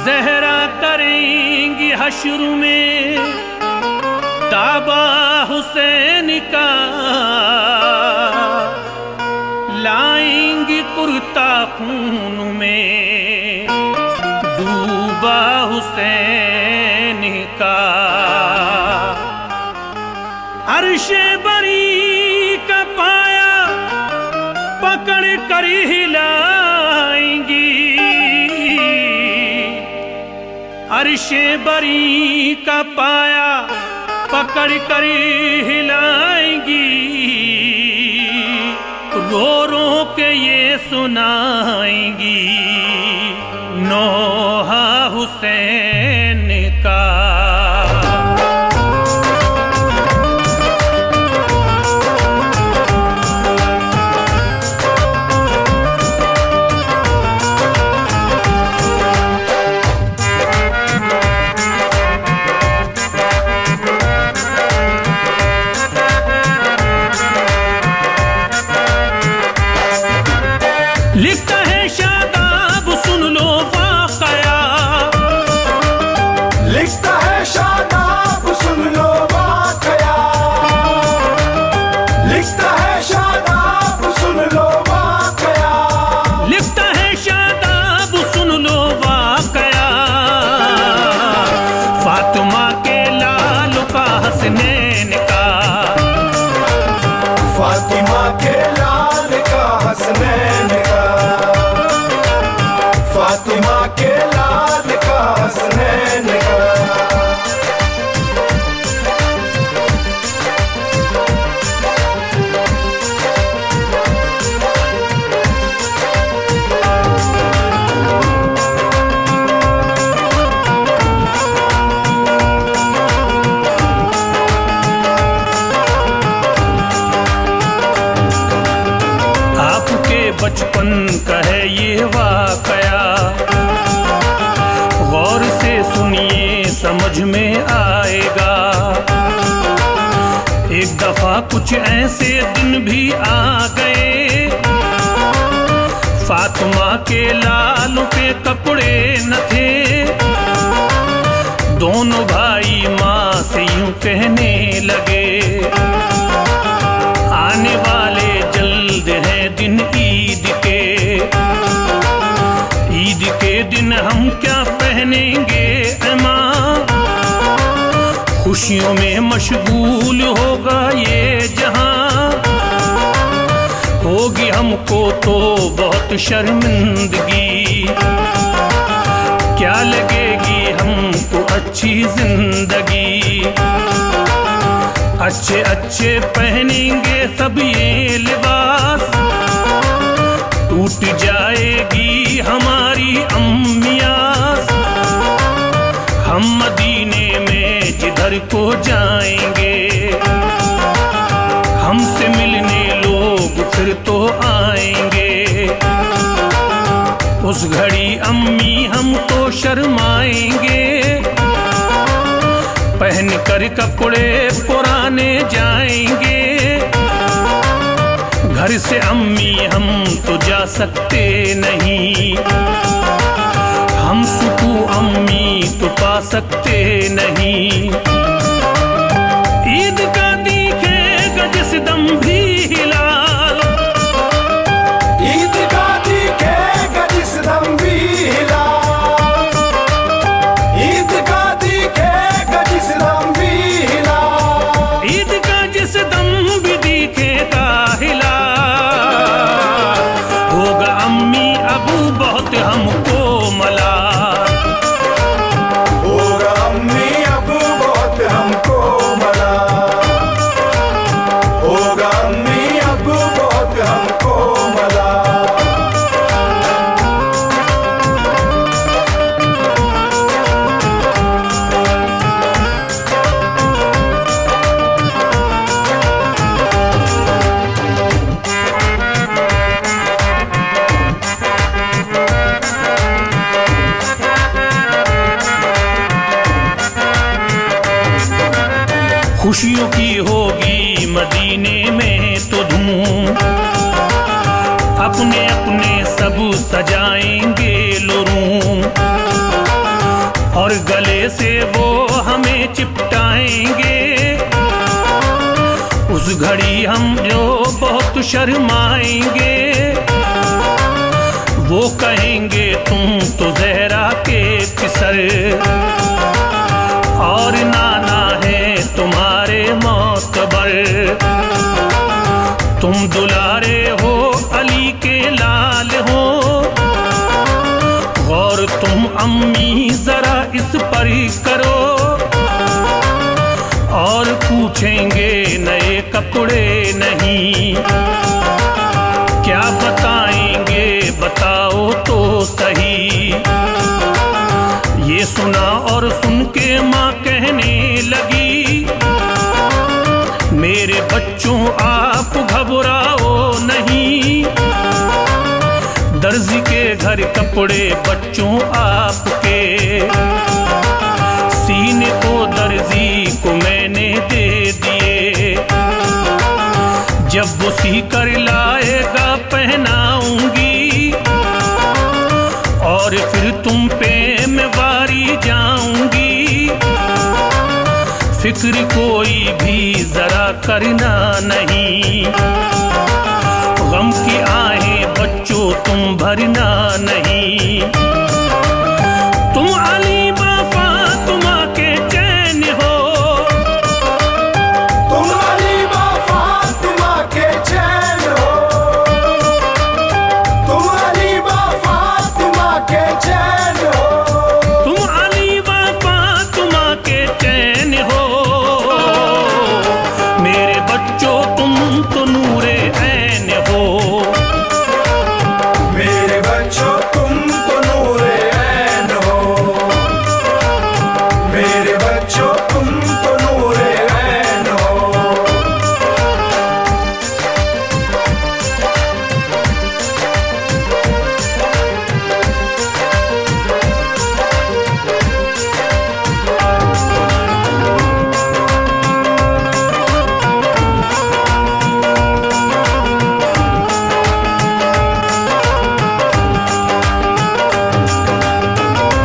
ज़हरा करेंगी हश्र में ताबा हुसैन का, लाएंगी कुर्ता खून में डूबा हुसैन का। अर्शे बरी का पाया पकड़ कर हिलाएंगी, अर्शे बरी का पाया पकड़ कर हिलाएंगी। रो रो के ये सुनाएंगी नौहा हुसैन का। लिखता है शादाब सुन लो वाक़या, लिखता है शादाब सुन लो वाक़या, लिखता है शादाब सुन लो वाक़या, लिखता है शादाब सुन लो वाक़या। फातिमा के लाल का हसनैन का, फातिमा के लाल का हसनैन का, फातिमा के लाल का हसनैन का। आपके बचपन का है ये वाक़या, गौर से सुनिए समझ में आएगा। एक दफा कुछ ऐसे दिन भी आ गए, फातिमा के लाल पे कपड़े न थे। दोनों भाई माँ से यूं कहने लगे, आने वाले जल्द हैं दिन ईद के, ईद के दिन हम क्या पहनेंगे ऐ माँ। खुशियों में मशगूल होगा ये जहां, होगी हमको तो बहुत शर्मिंदगी। क्या लगेगी हमको अच्छी जिंदगी, अच्छे अच्छे पहनेंगे सब ये लिबास। टूट जाएगी हमारी अम्मियास, हम मदीने में जिधर को जाएंगे। हमसे मिलने लोग फिर तो आएंगे, उस घड़ी अम्मी हम तो शर्माएंगे। पहन कर कपड़े पुराने जाएंगे, घर से अम्मी हम तो जा सकते नहीं। हम सुकून अम्मी तो पा सकते नहीं। ईद का दिखेगा जिस दम भी हिलाल, ईद का दिखेगा जिस दम भी हिलाल, ईद का दिखेगा जिस दम भी हिलाल, ईद का जिस दम भी दिखेगा हिलाल। होगा अम्मी अबू बहुत हमको मला, होगा अम्मी अबू बहुत होगी मदीने में तो धूम। अपने अपने सब सजाएंगे लो रूम, और गले से वो हमें चिपटाएंगे। उस घड़ी हम जो बहुत शर्माएंगे, वो कहेंगे तुम तो ज़हरा के पिसर, और नाना है तुम्हारे मोतबर। तुम दुलारे हो अली के लाल हो, और तुम अम्मी जरा इस पर करो। और पूछेंगे नए कपड़े नहीं, क्या बताएंगे बताओ तो सही। ये सुना और सुन के माँ कहने लगी, मेरे बच्चों आप घबराओ नहीं। दर्जी के घर कपड़े बच्चों आपके, सीने को दर्जी को मैंने दे दिए। जब वो सी कर लाएगा पहनाऊंगी, और फिर तुम पे मैं वारी जाऊंगी। फिक्र कोई भी जरा करना नहीं, गम की आहें बच्चों तुम भरना नहीं। तुम अली बाबा तुम के चैन हो, तुम अली बाबा तुम के चैन हो, तुम अली बाबा तुम के चैन हो, तुम अली बाबा तुम के चैन हो। मेरे बच्चों तुम तो नूरे ऐन हो, मेरे बच्चों तुम तो नूरे ऐन हो, मेरे बच्चों तुम तो नूरे ऐन हो।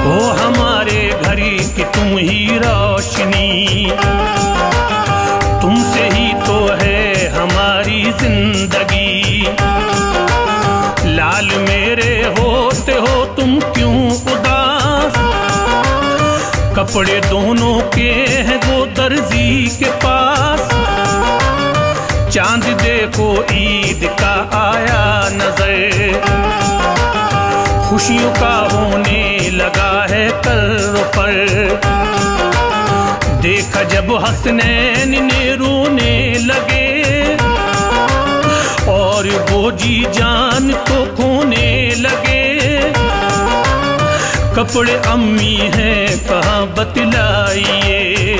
हो हमारे घड़ी की तुम ही रोशनी, तुमसे ही तो है हमारी जिंदगी। लाल मेरे होते हो तुम क्यों उदास, कपड़े दोनों के हैं वो दर्जी के पास। चांद देखो ईद का आया नजर, खुशियों का होने लगा है कर पर। देखा जब हसनैन ने रोने लगे, और वो जी जान को खोने लगे। कपड़े अम्मी हैं कहाँ बतलाइए,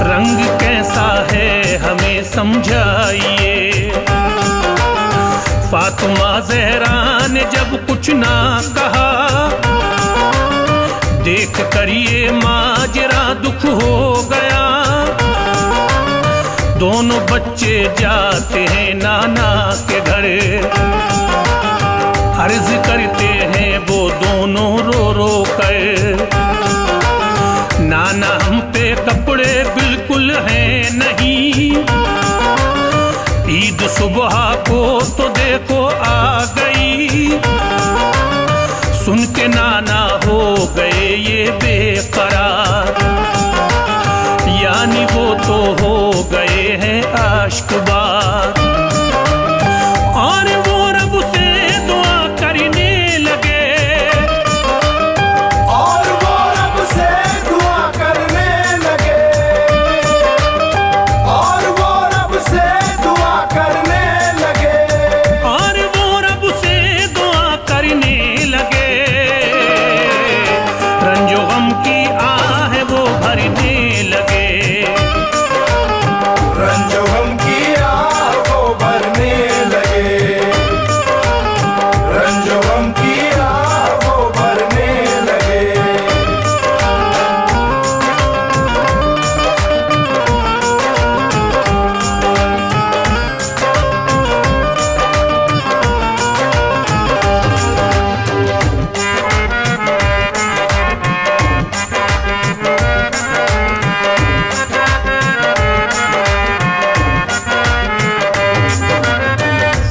रंग कैसा है हमें समझाइए। फातिमा ज़हरा ने जब कुछ ना कहा, देख कर ये माजरा दुख हो गया। दोनों बच्चे जाते हैं नाना के घर, अर्ज करते हैं वो दोनों रो रो कर, नाना हम पे कपड़े बिल्कुल हैं नहीं। ईद सुबह को तो देखो आ गई, सुन के नाना हो गए ये बेकरार। यानी वो तो हो गए हैं आशिक़बार, और वो रब से दुआ करने लगे, और वो रब से दुआ करने लगे, और वो रब से दुआ करने लगे, और वो रब से दुआ करने लगे। रंजो गम की आह वो भरने लगे, रंजो गम की आह वो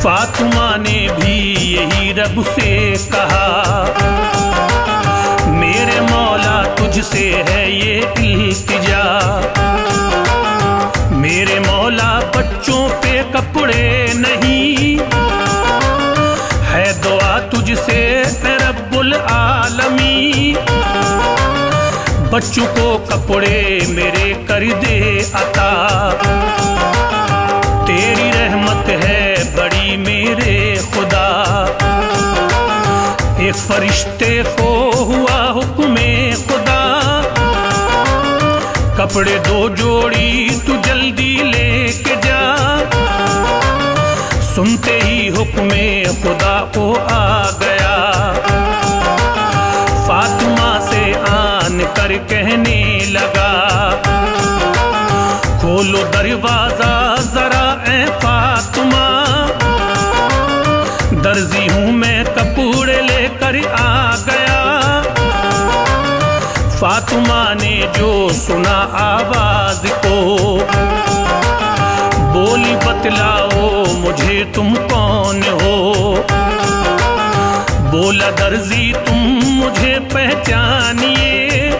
फातिमा ने भी यही रब से कहा, मेरे मौला तुझसे है ये इल्तिजा, मेरे मौला बच्चों पे कपड़े नहीं, है दुआ तुझसे रब्बुल आलमी, बच्चों को कपड़े मेरे कर दे अता, तेरी रहमत है बड़ी मेरे खुदा। एक फरिश्ते को हुआ हुक्मे खुदा, कपड़े 2 जोड़ी तू जल्दी लेके जा, सुनते ही हुक्मे खुदा को आ गया, फातिमा से आन कर कहने लगा, खोलो दरवाजा जरा ए फातिमा, दर्जी हूँ मैं कपड़े लेकर आ गया। फातिमा ने जो सुना आवाज को, बोली बतलाओ मुझे तुम कौन हो, बोला दर्जी तुम मुझे पहचानिए,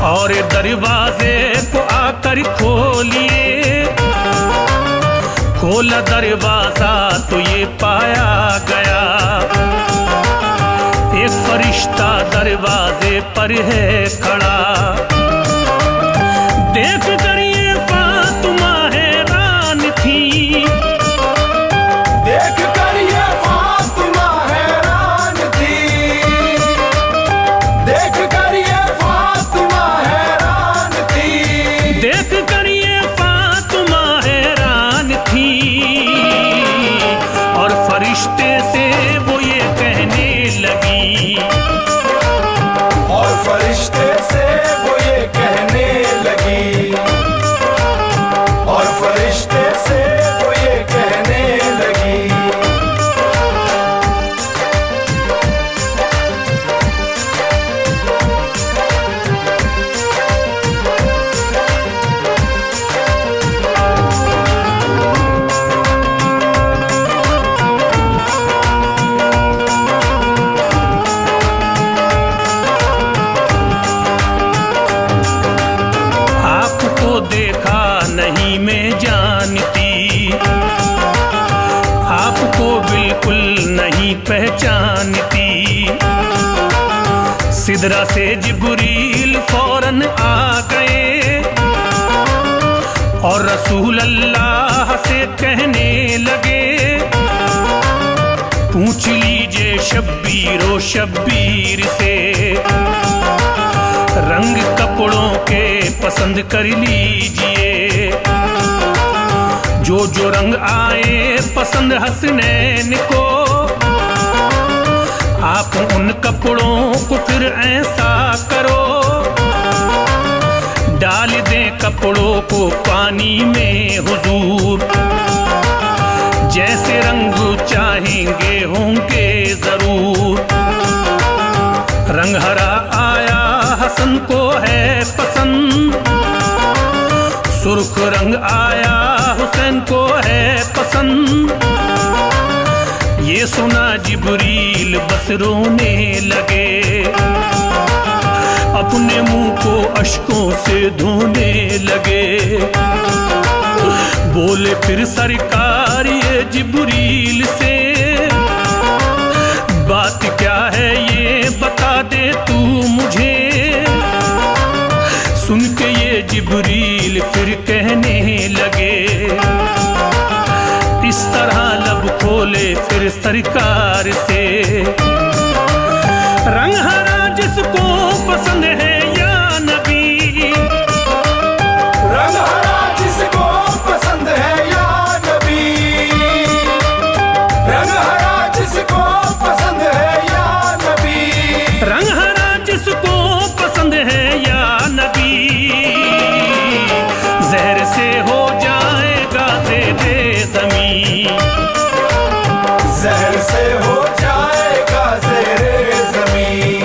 और दरवाजे को आकर खोलिए, खोला दरवाजा तो ये पाया गया, एक फरिश्ता दरवाजे पर है खड़ा, देख कर ये फातिमा हैरान थी, देख कर ये फातिमा हैरान थी, देख कर ये फातिमा हैरान थी, देख कर ये फातिमा हैरान थी, और फरिश्ते से वो ये कहने लगी, और फरिश्ते से वो ये कहने लगी, और फरिश्ते से वो ये कहने लगी। आपको देखा नहीं मैं जानती, आपको बिल्कुल नहीं पहचानती, सिदरा से जिब्रील फौरन आ गए, और रसूल अल्लाह से कहने लगे, पूछ लीजिए शब्बीरो शब्बीर से, रंग कपड़ों के पसंद कर लीजिए, जो जो रंग आए पसंद हसनैन को, आप उन कपड़ों को फिर ऐसा करो, डाल दें कपड़ों को पानी में हुजूर, जैसे रंग चाहेंगे होंगे जरूर, रंग हरा आया हसन को है पसंद, सुर्ख रंग आया हुसैन को है पसंद, ये सुना जिब्रील बस रोने लगे, अपने मुंह को अश्कों से धोने लगे, बोले फिर सरकार ये जिब्रील से, बात क्या है ये बता दे तू मुझे, सुन के ये जिब्रील फिर कहने लगे, इस तरह लब खोले फिर सरकार से, रंग हरा जिसको पसंद है या नबी, रंग हरा जिसको पसंद है या नबी, रंग हरा जिसको पसंद है या नबी, रंग हरा जिसको पसंद है या नबी, जहर से हो जाएगा ज़ेरे ज़मीं, जहर से हो जाएगा ज़ेरे ज़मीं,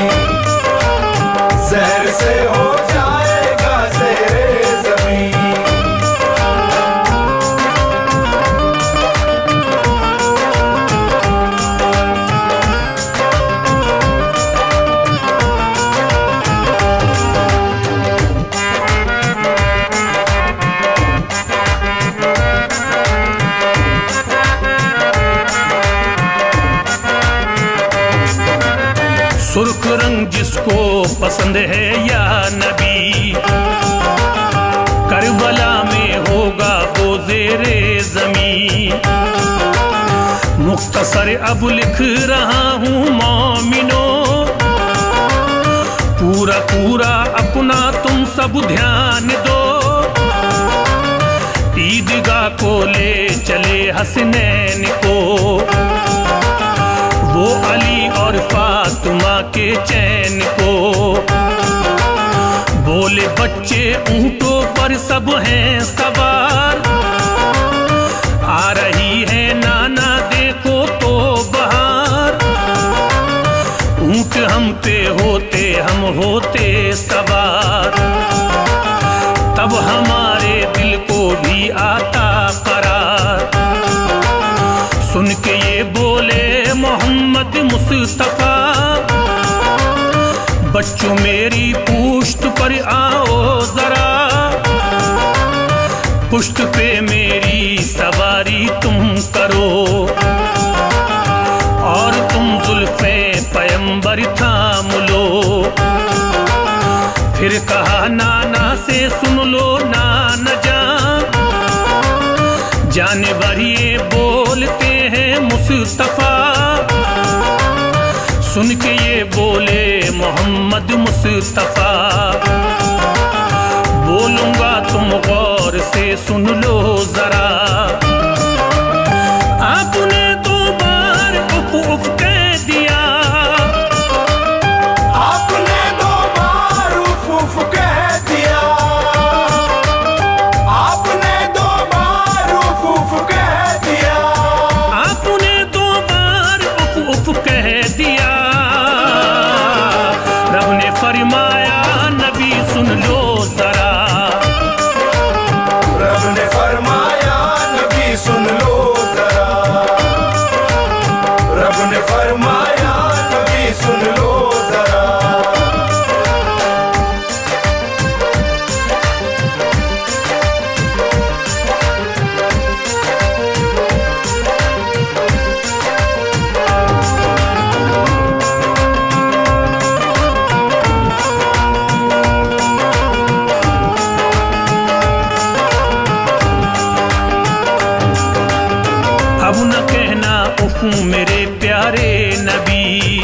जहर से हो जाएगा ज़ेरे ज़मीं। जिसको पसंद है या नबी। करबला में होगा वो ज़ेरे ज़मीं। मुख्तसर अब लिख रहा हूँ मोमिनो, पूरा पूरा अपना तुम सब ध्यान दो। ईदगाह को ले चले हसनैन को, वो अली और फातिमा के चैन को। बोले बच्चे ऊंटों पर सब हैं सवार, आ रही है नाना देखो तो बहार। ऊंट हम पे होते हम होते सवार, तब हमारे दिल को भी आता करार। सुन के ये बोले मोहम्मद मुस्तफा, बच्चों मेरी पुश्त पर आओ जरा। पुश्त पे मेरी सवारी तुम करो, और तुम जुल्फे पैगंबर थाम लो। फिर कहा नाना से सुन लो नाना जानवर ये बोलते हैं मुस्तफा। सुन के ये बोले मोहम्मद मुस्तफा, बोलूंगा तुम गौर से सुन लो जरा। आपने 2 बार उफ उफ कह दिया, आपने 2 बार उफ उफ कह दिया, आपने 2 बार उफ उफ कह दिया, आपने 2 बार उफ उफ कह दिया। रब ने फरमाया नबी सुन लो जरा, रब ने फरमाया नबी सुन लो जरा, रब ने फरमाया नबी सुन लो जरा। अब न कहना उफ़ मेरे प्यारे नबी,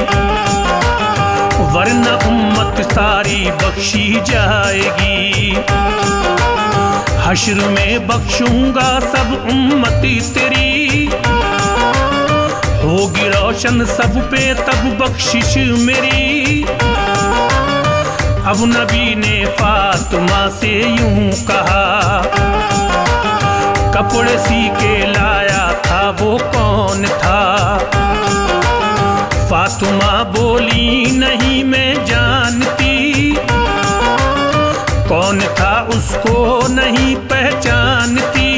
वरना उम्मत सारी बख्शी जाएगी। हश्र में बख्शूंगा सब उम्मती तेरी, होगी रोशन सब पे तब बख्शिश मेरी। अब नबी ने फातिमा से यूं कहा, कपड़े सी के लाया था वो कौन था। फातिमा बोली नहीं मैं जानती, कौन था उसको नहीं पहचानती।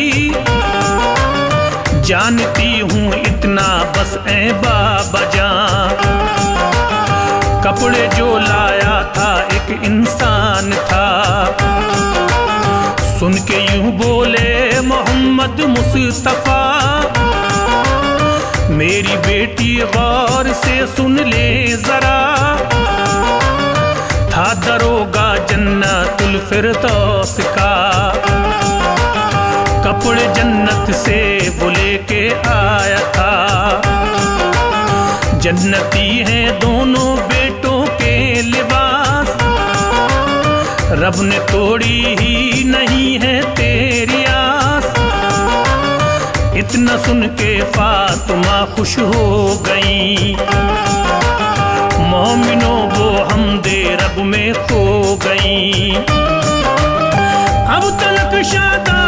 जानती हूँ इतना बस ऐ बाबा जान, कपड़े जो लाया था एक इंसान था। सुन के यूं बोले मोहम्मद मुस्तफा, मेरी बेटी गौर से सुन ले जरा। था दरोगा जन्नतुल फिरदौस का, कपड़े जन्नत से वो लेके आया था। जन्नती हैं दोनों बेटों के लिबास, रब ने तोड़ी ही नहीं है तेरी आस। इतना सुन के फातिमा खुश हो गई, मोमिनो वो हमदे रब में खो गई। अब तलक शादा